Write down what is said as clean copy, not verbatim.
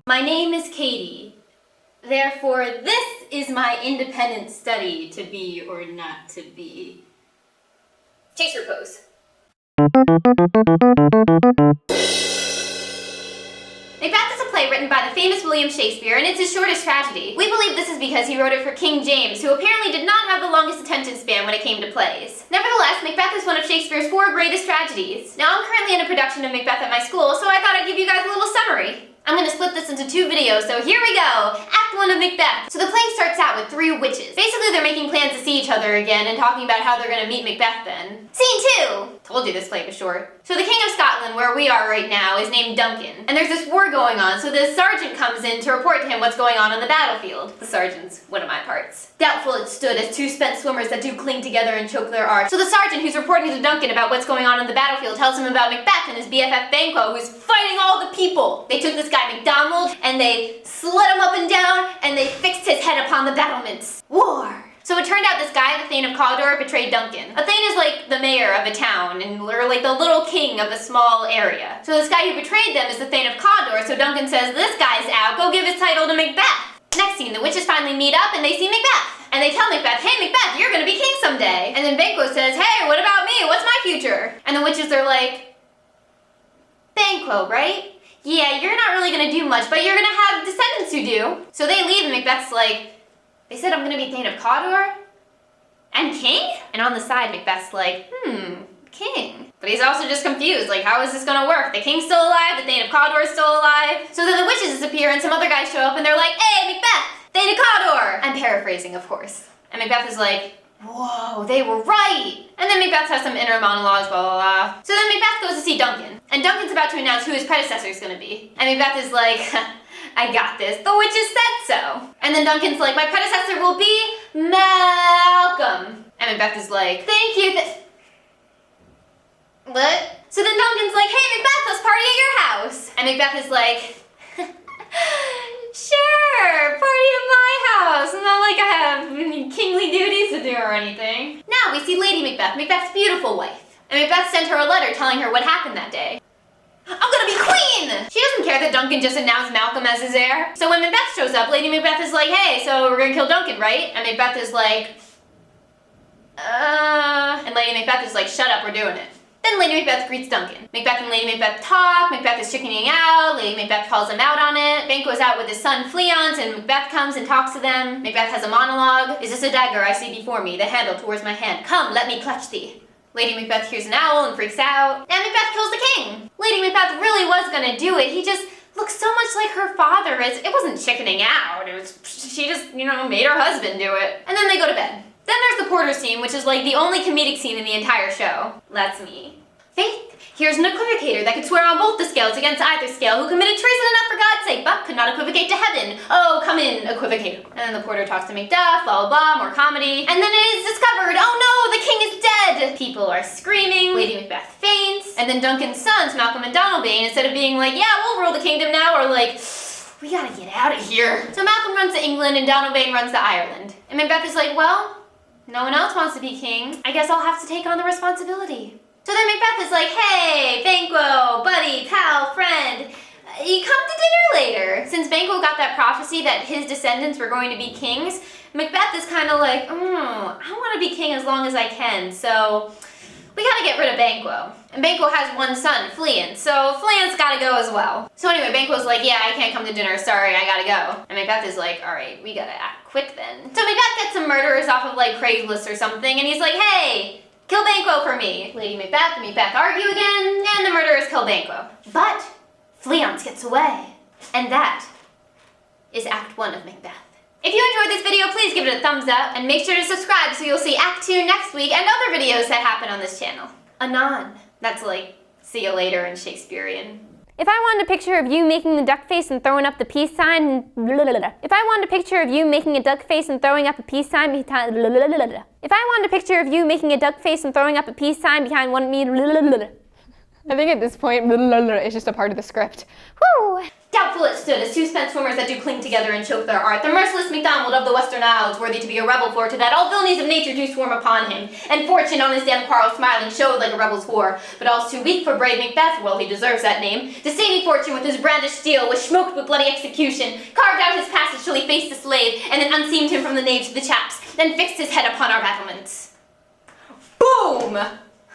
My name is Katie. Therefore, this is my independent study to be or not to be. Chaser pose. Macbeth is a play written by the famous William Shakespeare, and it's his shortest tragedy. We believe this is because he wrote it for King James, who apparently did not have the longest attention span when it came to plays. Nevertheless, Macbeth is one of Shakespeare's 4 greatest tragedies. Now, I'm currently in a production of Macbeth at my school, so I thought I'd give you guys a little summary. I'm gonna split this into 2 videos, so here we go! Act 1 of Macbeth. So the play starts out with 3 witches. Basically, they're making plans to see each other again and talking about how they're gonna meet Macbeth then. Scene 2! Told you this play was short. So the King of Scotland, where we are right now, is named Duncan. And there's this war going on, so the sergeant comes in to report to him what's going on the battlefield. The sergeant's one of my parts. Doubtful it stood as 2 spent swimmers that do cling together and choke their arch. So the sergeant who's reporting to Duncan about what's going on the battlefield tells him about Macbeth and his BFF Banquo, who's fighting all the people. They took this guy MacDonald, and they slid him up and down, and they fixed his head upon the battlements. War! So it turned out this guy, the Thane of Cawdor, betrayed Duncan. A Thane is like the mayor of a town, or like the little king of a small area. So this guy who betrayed them is the Thane of Cawdor, so Duncan says, this guy's out, go give his title to Macbeth. Next scene, the witches finally meet up and they see Macbeth. And they tell Macbeth, hey Macbeth, you're gonna be king someday. And then Banquo says, hey, what about me? What's my future? And the witches are like, Banquo, right? Yeah, you're not really gonna do much, but you're gonna have descendants who do. So they leave and Macbeth's like, they said I'm gonna be Thane of Cawdor? And king? And on the side, Macbeth's like, king. But he's also just confused, like how is this gonna work? The king's still alive, the Thane of Cawdor is still alive. So then the witches disappear and some other guys show up and they're like, hey Macbeth, Thane of Cawdor! I'm paraphrasing, of course. And Macbeth is like, whoa, they were right! And then Macbeth has some inner monologues, blah, blah, blah. So then Macbeth goes to see Duncan. And Duncan's about to announce who his predecessor is gonna be. And Macbeth is like, I got this, the witches said so. And then Duncan's like, my predecessor will be Malcolm. And Macbeth is like, thank you, what? So then Duncan's like, hey Macbeth, let's party at your house. And Macbeth is like, sure, party at my house. It's not like I have any kingly duties to do or anything. Now we see Lady Macbeth, Macbeth's beautiful wife. And Macbeth sent her a letter telling her what happened that day. I'm gonna be queen! She doesn't care that Duncan just announced Malcolm as his heir. So when Macbeth shows up, Lady Macbeth is like, hey, so we're gonna kill Duncan, right? And Macbeth is like, And Lady Macbeth is like, shut up, we're doing it. Then Lady Macbeth greets Duncan. Macbeth and Lady Macbeth talk, Macbeth is chickening out, Lady Macbeth calls him out on it. Banquo's out with his son Fleance, and Macbeth comes and talks to them. Macbeth has a monologue. Is this a dagger I see before me, the handle towards my hand? Come, let me clutch thee. Lady Macbeth hears an owl and freaks out, and Macbeth kills the king. Lady Macbeth really was gonna do it, he just looks so much like her father. It wasn't chickening out, she just, made her husband do it. And then they go to bed. Then there's the porter scene, which is like the only comedic scene in the entire show. That's me. Faith, here's an equivocator that could swear on both the scales against either scale, who committed treason enough for God's sake, but could not equivocate to heaven. Oh, come in, equivocator. And then the porter talks to Macduff, blah, blah, blah, more comedy. And then it is discovered, oh no, the king is dead! People are screaming, Lady Macbeth faints, and then Duncan's sons, Malcolm and Donalbain, instead of being like, yeah, we'll rule the kingdom now, are like, we gotta get out of here. So Malcolm runs to England and Donalbain runs to Ireland. And Macbeth is like, well, no one else wants to be king. I guess I'll have to take on the responsibility. So then Macbeth is like, hey, Banquo, buddy, pal, friend, you come to dinner later. Since Banquo got that prophecy that his descendants were going to be kings, Macbeth is kind of like, I want to be king as long as I can, so we gotta get rid of Banquo. And Banquo has one son, Fleance, so Fleance gotta go as well. So anyway, Banquo's like, yeah, I can't come to dinner, sorry, I gotta go. And Macbeth is like, alright, we gotta act quick then. So Macbeth gets some murderers off of like Craigslist or something, and he's like, hey, kill Banquo for me. Lady Macbeth and Macbeth argue again, and the murderers kill Banquo. But Fleance gets away. And that is Act 1 of Macbeth. If you enjoyed this video, please give it a thumbs up, and make sure to subscribe so you'll see Act 2 next week and other videos that happen on this channel. Anon. That's like, see you later in Shakespearean. If I wanted a picture of you making the duck face and throwing up the peace sign, if I wanted a picture of you making a duck face and throwing up a peace sign behind, if I wanted a picture of you making a duck face and throwing up a peace sign behind one me, I think at this point, it's just a part of the script. Woo! Doubtful it stood as two spent swimmers that do cling together and choke their art. The merciless MacDonald of the Western Isles, worthy to be a rebel for, to that all villainies of nature do swarm upon him. And fortune on his damn quarrel smiling showed like a rebel's whore. But all's too weak for brave Macbeth, well he deserves that name. Disdaining fortune with his brandished steel, was smoked with bloody execution, carved out his passage till he faced the slave, and then unseamed him from the nave to the chaps, then fixed his head upon our battlements. Boom!